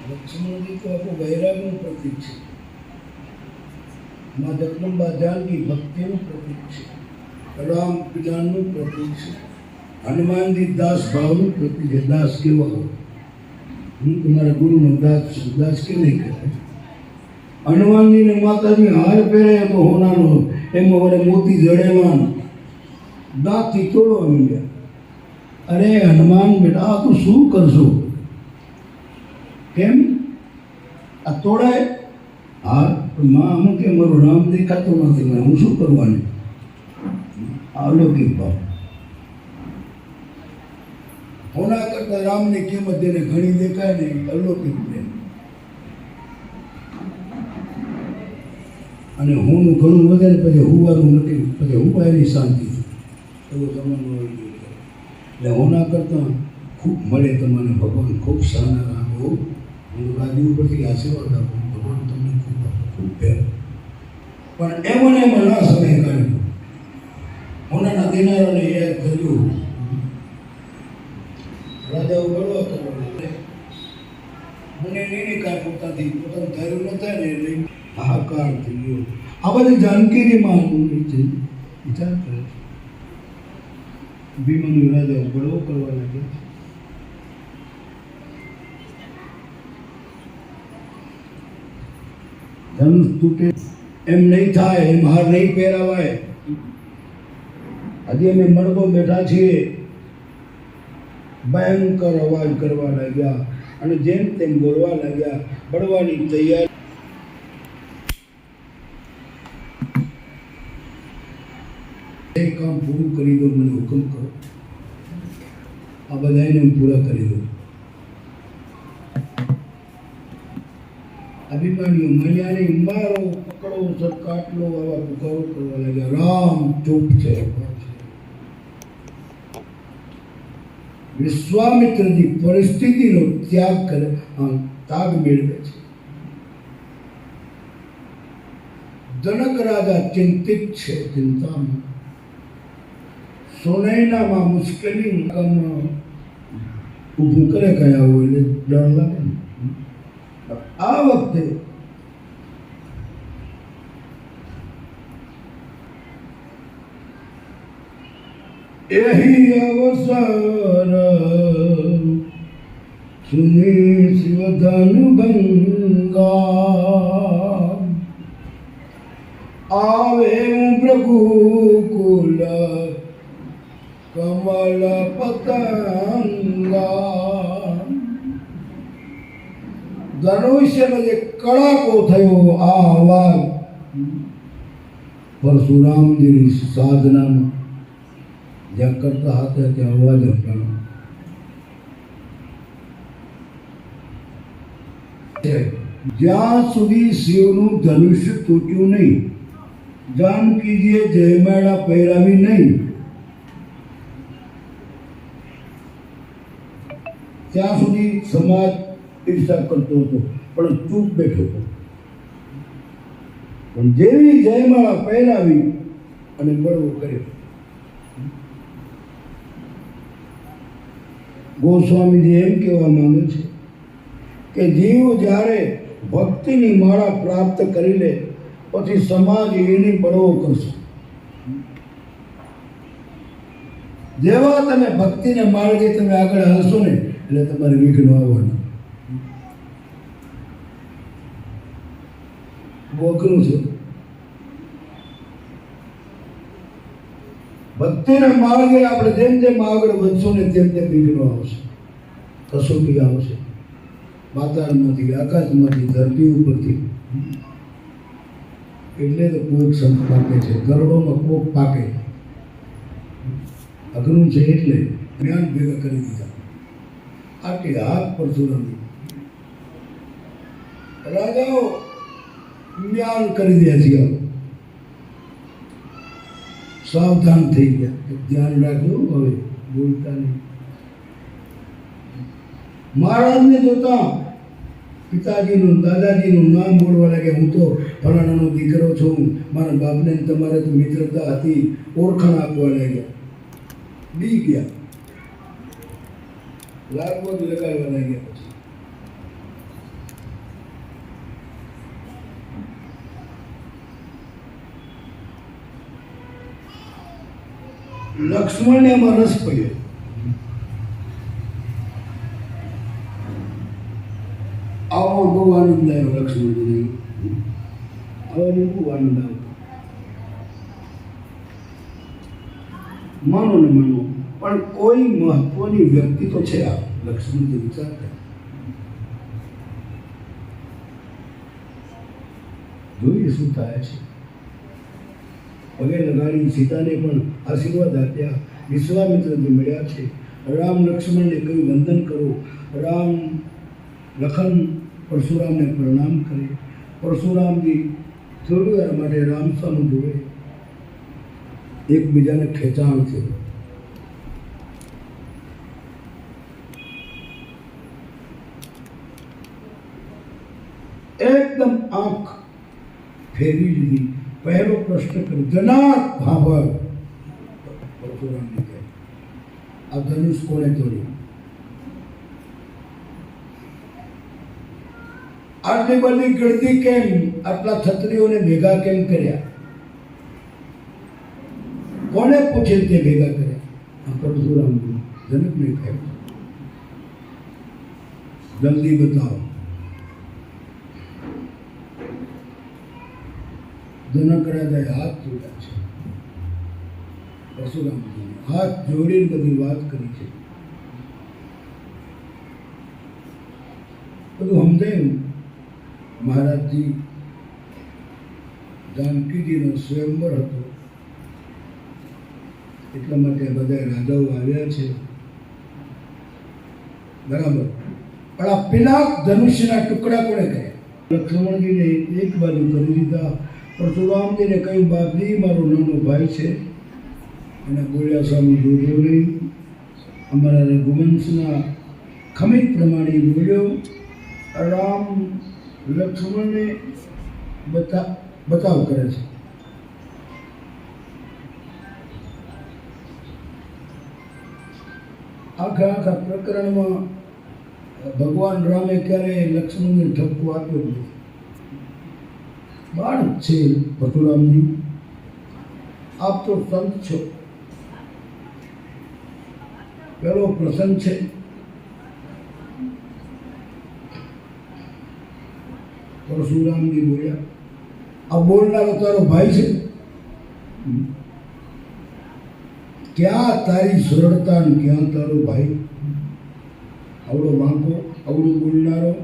લક્ષ્મણજી તો આપણું વૈરાગનું પ્રતીક છે. માં જગદંબા જાનકી ભક્તિનું પ્રતીક છે. રામ જ્ઞાનનું પ્રતીક છે. હનુમાનજી દાસ ભાવનું પ્રતીક છે. દાસ કેવા હોય? હું તમારા ગુરુનો દાસ છું. દાસ કે નહીં કહેવાય? હનુમાનજીને માતાજી હાર પહેરે તો હોનાનો, એમાં વડે મોતી જડેલા, દાંતથી તોડવા માંડ્યા. અરે હનુમાન બેટા, આ તું શું કરશો? કેમ આ તોડાય? હા માં અમુક કે મારો રામ દેખાતો નથી, મને હું શું કરવાનું? અલૌકિક ભાવ. હોના કરતા રામની કિંમત જેને ઘણી દેખાય ને અલૌકિક પ્રેમ. અને હું ઘણું વધે ને પછી હુવાનું નથી, પછી હુવાયની શાંતિ એવો જમાનો હોય. એટલે હોના કરતાં ખૂબ મળે તમને ભગવાન, ખૂબ સારા રાખો. હું રાજી ઉપરથી આશીર્વાદ આપું, ભગવાન તમને ખૂબ ખૂબ પ્રેમ. પણ એમાં ને એમાં ના સમય કાઢ્યો. હોનાના દિનારોને યાદ કર્યું. રાજાઓ બળવા કરવા મને નહીં કાંઈ પોતાથી પોતાનું ધૈર્ય ન થાય ને એટલે હાહાકાર થઈ ગયો. આ બધી જાનકીની માં વિચાર કરે છે. ભીમનું રાજાઓ બળવો કરવા લાગ્યા. ધનુષ તૂટે એમ નહીં થાય, એમ હાર નહીં પહેરાવાય. હજી અમે મરદો બેઠા છીએ. ભયંકર અવાજ કરવા લાગ્યા અને જેમ તેમ બોલવા લાગ્યા. બળવાની તૈયારી. એક કામ પૂરું કરી દો, મને હુકમ કરો. આ બધાને હું પૂરા કરી દઉં. અભિમાનીઓ મળ્યા નહીં, મારો પકડો, સરકાટલો, આવા પુકારો કરવા લાગ્યા. રામ ચૂપ છે. વિશ્વામિત્રજી પરિસ્થિતિનો ત્યાગ કરે, ત્યાગ મેળવે છે. જનક રાજા ચિંતિત છે, ચિંતામાં. સોનૈનામાં મુશ્કેલી ઊભું કરે કયા હોય એટલે ડર લાગે ને. આ વખતે એહી અવસર સુની શિવધન ભંગા આવે પ્રભુકુલ કમલ પતંગા. ધનુષ્યનો જે કડાકો થયો, આ અવાજ પરશુરામજીની સાધનામાં જ્યાં કરતા હતા ત્યાં અવાજ હટાણો. જ્યાં સુધી શિવનું ધનુષ્ય તૂટ્યું નહીં, જાનકીજીએ જયમાળા પહેરાવી નહીં, ત્યાં સુધી સમાજ ઈર્ષા કરતો હતો, પણ ચૂપ બેઠો હતો. પણ જેવી જયમાળા પહેરાવી અને બળવો કર્યો. ગોસ્વામીજી એમ કહેવા માંગે છે કે જીવ જ્યારે ભક્તિની માળા પ્રાપ્ત કરી લે પછી સમાજ એની બળવો કરશે. જેવા તમે ભક્તિને માર્ગે તમે આગળ હલશો ને એટલે તમારે વિઘ્નો આવવાના. અઘરું છે. ભક્તિના માર્ગે આપણે જેમ જેમ આગળ વધશું ને તેમ તેમ વિઘ્નો આવશે, કસોટી આવશે. વાતાવરણમાંથી, આકાશમાંથી, ધરતી ઉપરથી. એટલે તો કોક સંત પાકે છે, ગરડોમાં કોક પાકે. અઘરું છે એટલે જ્ઞાન ભેગા કરી દીધા. આટલી હાથ પરશુરામની રાજાઓ જ્ઞાન કરી દે છે. સાવધાન થઈ ગયા. ધ્યાન રાખજો, હવે બોલતા નહીં. મહારાજને જોતા પિતાજીનું, દાદાજીનું નામ બોલવા લાગ્યા. હું તો ફલાણાનો દીકરો છું, મારા બાપને તમારે તો મિત્રતા હતી, ઓળખાણ આપવા લાગ્યા. બી ગયા. લાગવગ લગાડવા લાગ્યા. પછી લક્ષ્મણને એમાં રસ પડ્યો. આવો બહુ આનંદ આવ્યો લક્ષ્મણને. આવો બહુ આનંદ આવ્યો. માનો ને માનો, પણ કોઈ મહત્વની વ્યક્તિ તો છે આ લક્ષ્મણ જે વિચાર કરે. જોઈએ શું થાય છે. પગે લગાડી સીતાને પણ આશીર્વાદ આપ્યા. વિશ્વામિત્રજી મળ્યા છે. રામ લક્ષ્મણને કહ્યું વંદન કરો. રામ લખન પરશુરામને પ્રણામ કરે. પરશુરામજી થોડી વાર માટે રામ સામે જોડે, એકબીજાને ખેંચાણ છે. એકદમ આંખ ફેરવી લીધી. પહેલો પ્રશ્ન કર્યો, જનાક ભાભર. પરશુરામને કહે, આ ધનુષ કોણે તોડ્યું? આટલી બધી ગળતી કેમ? આટલા ક્ષત્રિયોને ભેગા કેમ કર્યા? કોને પૂછે તે ભેગા કર્યા? પરશુરામ જનકને કહ્યું, જલ્દી બતાવો. જનક રાજાએ હાથ જોડ્યા છે. પરશુરામજીને હાથ જોડીને બધી વાત કરી છે. બધું સમજાયું. મહારાજજી જાનકીજીનો સ્વયંવર હતો, એટલા માટે બધા રાજાઓ આવ્યા છે. બરાબર. પણ આ પિનાક ધનુષ્યના ટુકડા કોણે કર્યા? લક્ષ્મણજીને એક બાજુ કરી દીધા. પરશુરામજીને કહ્યું, બાપજી મારો નાનો ભાઈ છે, એના બોલ્યા સામે જોજો નહીં. અમારા રઘુવંશના ખમીર પ્રમાણે બોલ્યો. રામ લક્ષ્મણને બતાવ કરે છે. આખા પ્રકરણમાં ભગવાન રામે ક્યારે લક્ષ્મણને ઠપકો આપ્યો નથી. બાળક છે પરશુરામજી, આપ તો સંત છો. પેલો પ્રસંગ છે. પરશુરામજી બોલ્યા, આ બોલનારો તારો ભાઈ છે? ક્યાં તારી સરળતા ને ક્યાં તારો ભાઈ? આવડો વાંકો, આવડું બોલનારો.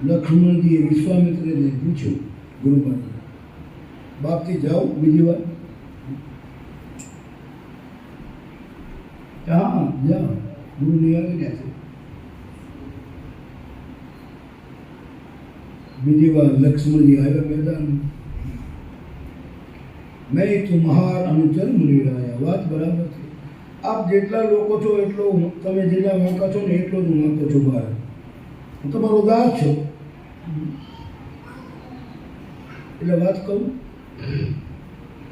લક્ષ્મણજીએ વિશ્વામિત્રને પૂછ્યું, ગુરુ મહારાજ, બાપથી જાઓ બીજી વાર? હા જાઓ, ગુરુની આવી ગયા છે. બીજી વાર લક્ષ્મણજી આવ્યા મેદાન. મેં તુમ્હાર અનુચર મુનિ રહ્યા. વાત બરાબર છે. આપ જેટલા લોકો છો એટલો, તમે જેટલા વાંકા છો ને એટલો જ વાંકો છો. બહાર હું તમારો દાસ છું. એટલે વાત કહું,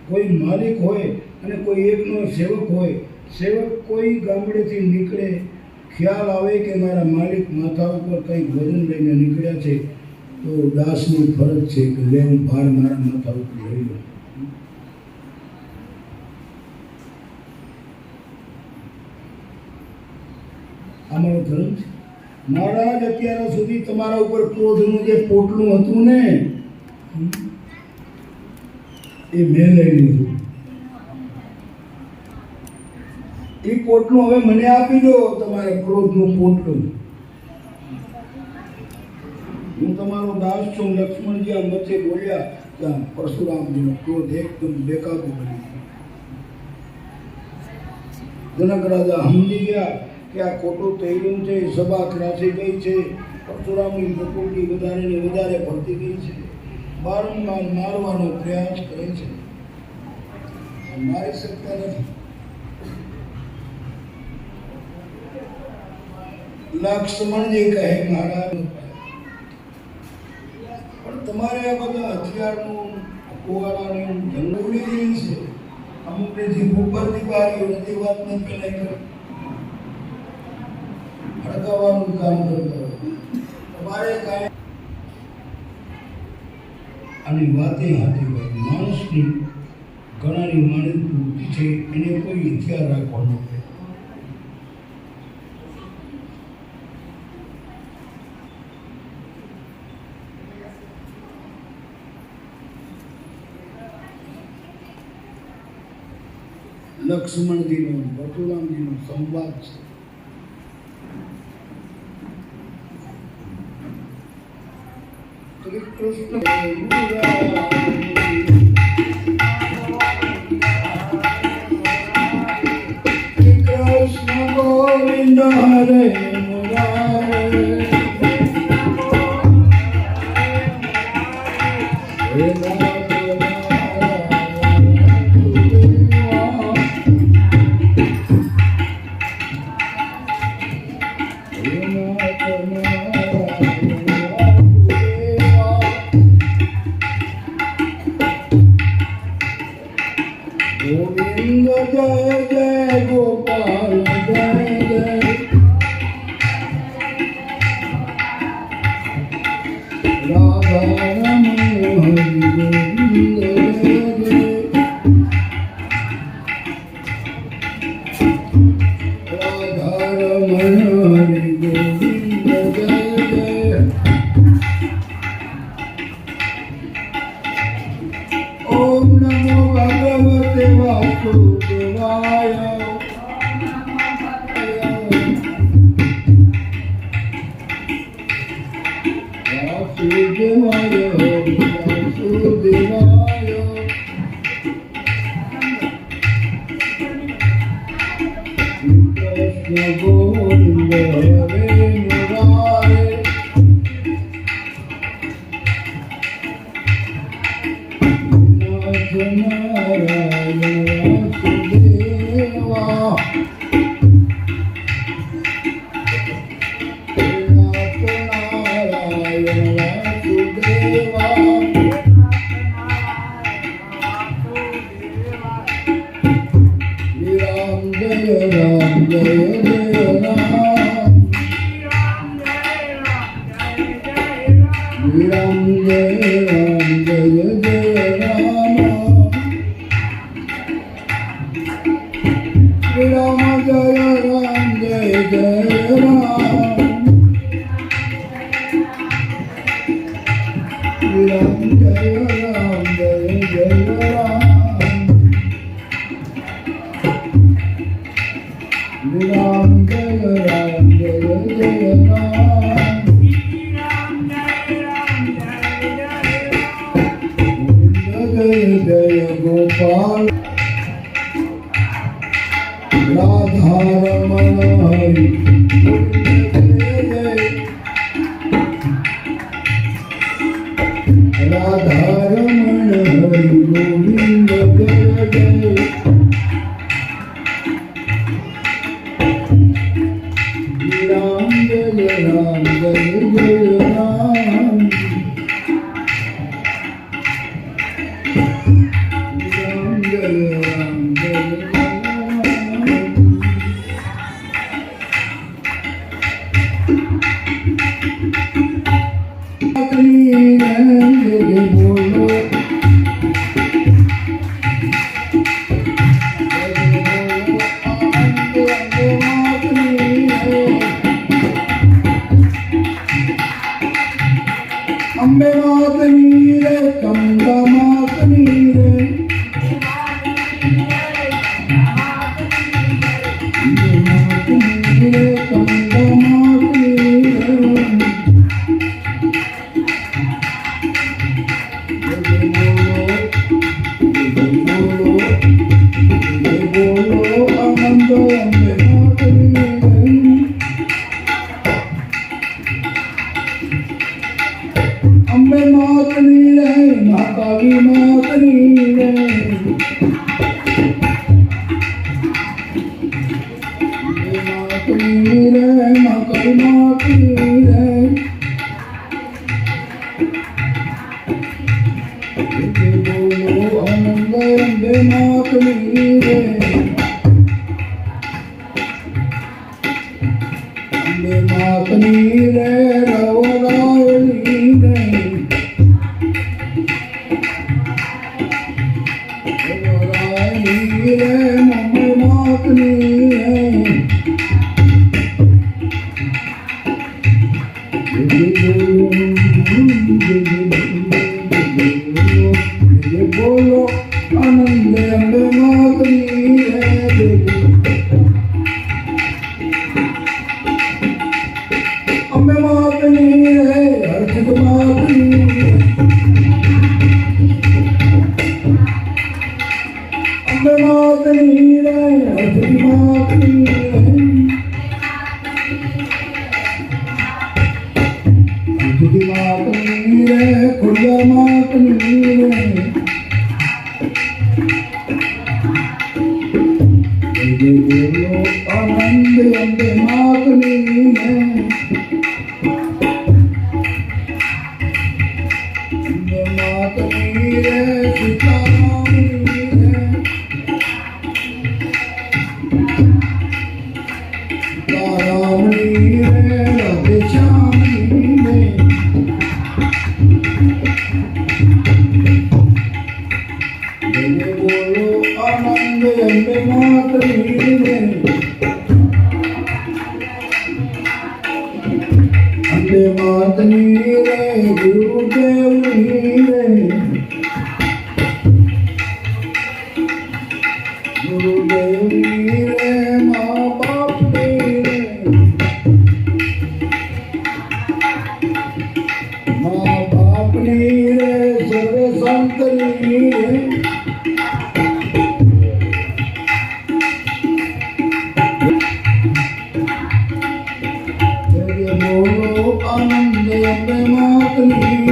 કોઈ માલિક હોય અને કોઈ એકનો સેવક હોય. સેવક કોઈ ગામડેથી નીકળે, ખ્યાલ આવે કે મારા માલિક માથા ઉપર કંઈક વજન લઈને નીકળ્યા છે, તો દાસની ફરજ છે કે લે હું ભાર મારા માથા ઉપર લઈ લઉં. આ મારો ધર્મ છે. મહારાજ અત્યાર સુધી તમારા ઉપર ક્રોધનું જે પોટલું હતું ને, એ મેં લઈ લીધું. એ પોટલું હવે મને આપી દો, તમારા ક્રોધનું પોટલું. હું તમારો દાસ છું. લક્ષ્મણજી આ વચ્ચે બોલ્યા ત્યાં પરશુરામજીનો ક્રોધ એકદમ બેકાબુ બની ગયો. જનક રાજા સમજી ગયા કે આ ખોટું થઈ ગયું છે. સભા ત્રાસી ગઈ છે. પરશુરામની પ્રકૃતિ વધારે ને વધારે ભરતી ગઈ છે. વારંવાર મારવાનો પ્રયાસ કરે છે. મારી શકતા નથી. લક્ષ્મણજી કહે, મહારાજ પણ તમારે આ બધા હથિયારનું કુવાડાનું જંગલી છે. અમુક જે ઉપરની બારીઓ નથી વાત નહીં પેલા કરો અડકાવવાનું કામ કરતા તમારે કાંઈ આની વાતે હાથી ભાઈ માણસની ઘણાની માણસ પ્રવૃત્તિ છે એને કોઈ હથિયાર રાખવાનો નથી. લક્ષ્મણજીનો પરશુરામજીનો સંવાદ છે. શ્રી કૃષ્ણ ગોવિંદ હરે મુરારે गोविंद जय जय गोपाल जय जय राधा रमण हरि गोविंद जय जय राधा रमण हरि गोविंद जय जय ओम नमो भगवते वासुदेवाय वासुदेवाय वासुदेवाय कृष्ण गोविंद हरे मुरारे नारायण वासुदेवा नारायण वासुदेवा राम जय राम जय जय राम राम जय राम जय जय राम राम जय राम जय जय राम राम जय राम जय जय राम राम जय राम जय जय राम जय जय गोपाल राधा रमण हरि जय जय राधा रमण हरि गोविंद जय जय राम जय राम जय जय राम राम जय राम जय अम्बे मातनी रे कंदा मातनी रे मातनी रे कंदा मातनी रे बोलो आनंद अम्बे मातनी रे अम्बे मातनी रे महाकाली मातनी रे मातनी रे महाकाली मातनी रे बोलो आनंद अम्बे मातनी અંબે માતની રે રવરાયની રે રવરાયની રે અંબે માતની રે બોલો આનંદ અંબે માતની રે અંબે માતની રે અર્થિત માતની અંબે માતની રે અર્થિત માતની અર્થિત માતની રે ખુલ્લા માતની રે બોલો આનંદ અંબે માતની રે અંબે માતની રે સીતારામની રે સીતારામની રે રાધે શ્યામની રે બોલો આનંદ અંબે માતની રે અંબે માતની રે ગુરુદેવની રે ગુરુદેવની રે મા બાપની રે મા બાપની રે સર્વ સંતની રે બોલો આનંદ અંબે માતની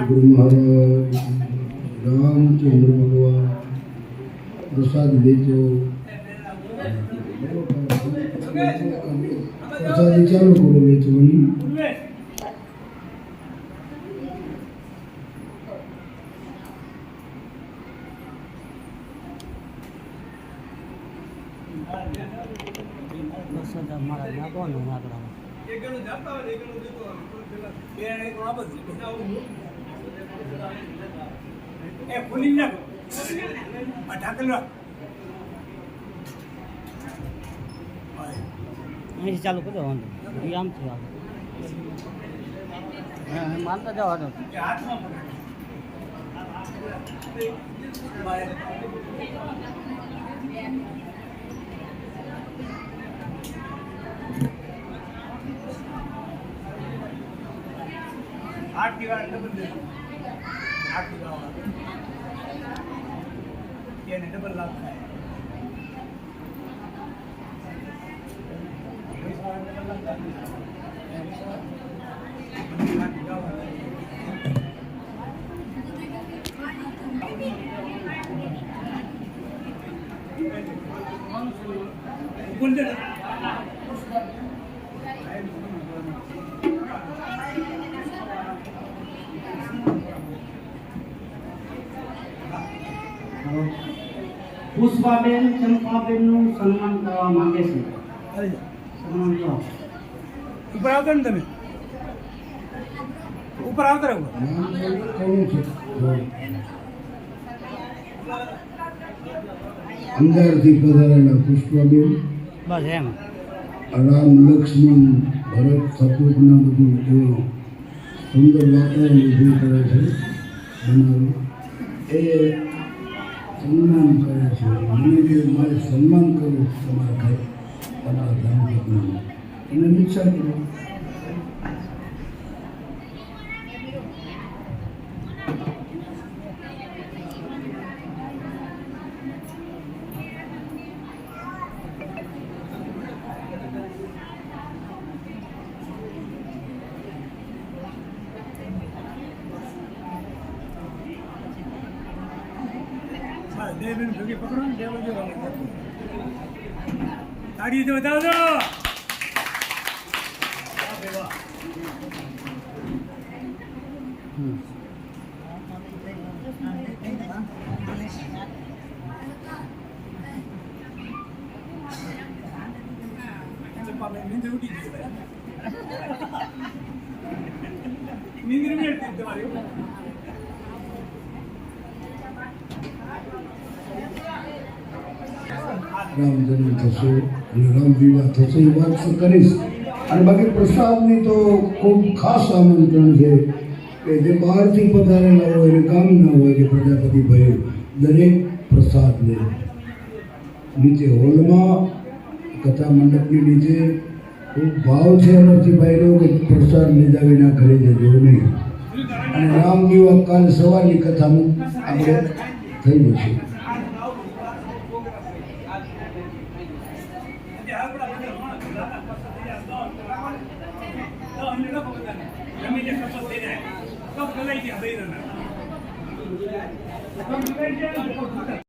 गुरु महाराज रामचंद्र भगवान प्रसाद देजो प्रसाद चालू करो बेचवनी ચાલુ કરી દો આમ થયું માનતા જવાનું आठ की बार डबल दे 8 की बार ये ने डबल लाभ है बोल दे પુષ્પાબેન ચંપાબેનનું સન્માન કરવા માંગે છે. સન્માન કરો. ઉપર આવતો ને તમે ઉપર આવતો રહો અમદાવાદથી પધારેલા પુષ્પાબેન બસ એમ રામ લક્ષ્મણ ભરત શત્રુઘ્ન બધું જો સુંદર વાતાવરણ ઊભું કરે છે બનાવ્યું એ સન્માન કરે છે મને કે મારે સન્માન કરવું તમારા ઘર તમારા ધાર્મિકનું એને ઈચ્છા કરો देव ने भगे पकड़ो ने देव जो ताड़ी तो बताओ दो नींद उठी नींद में तुम्हारी રામ જન્મ થશે અને રામ વિવાહ થશે એ વાત તો કરીશ અને બાકી પ્રસાદની તો ખૂબ ખાસ આમંત્રણ છે કે જે બહારથી પધારેલા હોય અને ગામના હોય કે પ્રજાપતિ ભાઈ દરેક પ્રસાદ લે નીચે હોલમાં કથા મંડપની નીચે ખૂબ ભાવ છે એનાથી ભાઈનો કે પ્રસાદ લીધા વિના ઘરે જજો નહીં અને રામ વિવાહ કાલ સવારની કથામાં આપણે થઈ જશે सब गलाई की हदें ना